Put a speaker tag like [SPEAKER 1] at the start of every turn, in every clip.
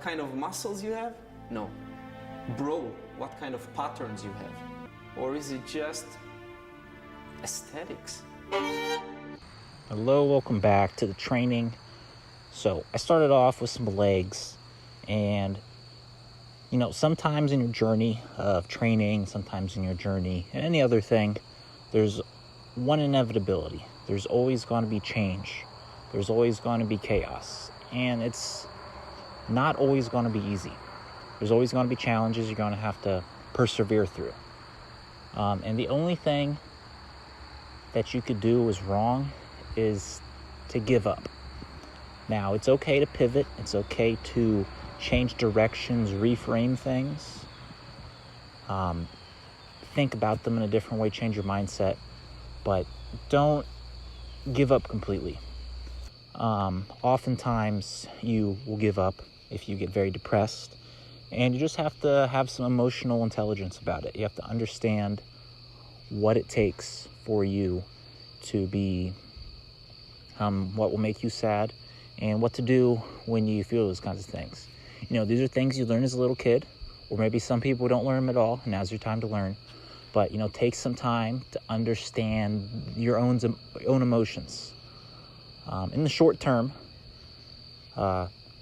[SPEAKER 1] kind of muscles you have? No. Bro, what kind of patterns you have? Or is it just aesthetics?
[SPEAKER 2] Hello, welcome back to the training. So I started off with some legs, and sometimes in your journey of training, sometimes in your journey and any other thing, there's one inevitability. There's always going to be change. There's always going to be chaos, and it's not always going to be easy. There's always going to be challenges you're going to have to persevere through. And the only thing that you could do is wrong is to give up. Now, it's okay to pivot. It's okay to change directions, reframe things. Think about them in a different way, change your mindset, but don't give up completely. Oftentimes you will give up if you get very depressed, and you just have to have some emotional intelligence about it. You have to understand what it takes for you to be, what will make you sad, and what to do when you feel those kinds of things. These are things you learn as a little kid, or maybe some people don't learn them at all, and now's your time to learn. But, take some time to understand your own emotions. In the short term,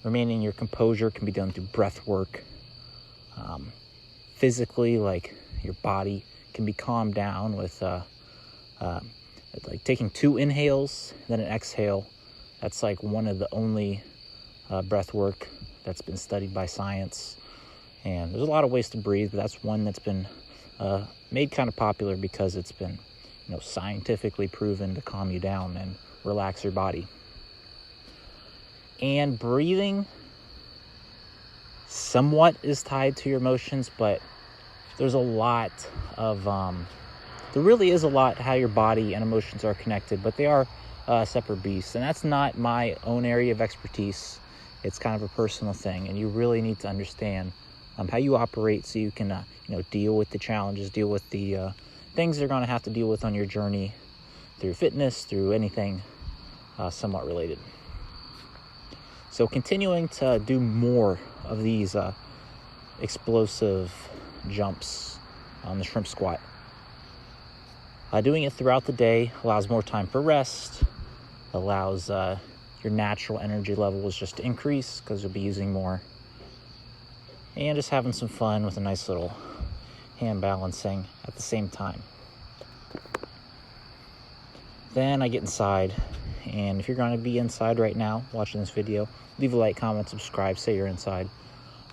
[SPEAKER 2] remaining your composure can be done through breath work. Physically, like your body can be calmed down with like taking 2 inhales, then an exhale. That's like one of the only breath work that's been studied by science. And there's a lot of ways to breathe, but that's one that's been made kind of popular because it's been scientifically proven to calm you down and relax your body. And breathing somewhat is tied to your emotions, but there's a lot of there really is a lot how your body and emotions are connected, but they are separate beasts, and that's not my own area of expertise. It's kind of a personal thing, and you really need to understand how you operate so you can deal with the challenges, deal with the things you're going to have to deal with on your journey through fitness, through anything somewhat related. So continuing to do more of these explosive jumps on the shrimp squat. Doing it throughout the day allows more time for rest, allows your natural energy levels just to increase because you'll be using more, and just having some fun with a nice little hand balancing at the same time. Then I get inside, and if you're going to be inside right now watching this video, leave a like, comment, subscribe, say you're inside,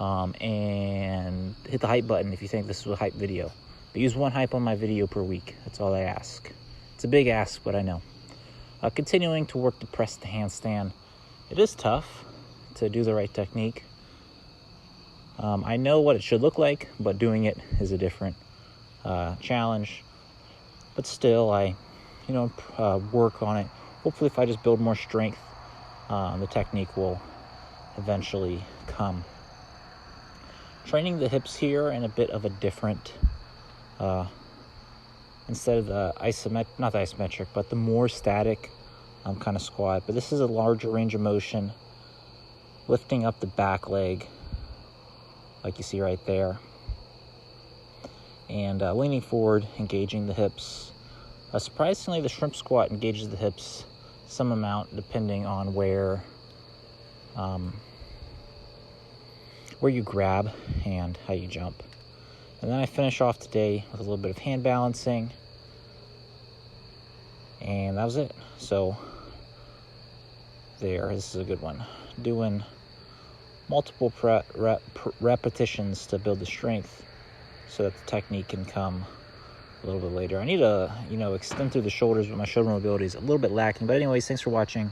[SPEAKER 2] and hit the hype button if you think this is a hype video. But use 1 hype on my video per week. That's all I ask. It's a big ask, but I know. Continuing to work to press the handstand. It is tough to do the right technique. I know what it should look like, but doing it is a different challenge. But still, I work on it. Hopefully, if I just build more strength, the technique will eventually come. Training the hips here in a bit of a different, instead of the not the isometric, but the more static kind of squat. But this is a larger range of motion, lifting up the back leg, like you see right there, and leaning forward, engaging the hips. Surprisingly, the shrimp squat engages the hips some amount depending on where you grab and how you jump. And then I finish off today with a little bit of hand balancing, and that was it. So this is a good one. Doing multiple repetitions to build the strength so that the technique can come a little bit later. I need to extend through the shoulders, but my shoulder mobility is a little bit lacking. But anyways, thanks for watching.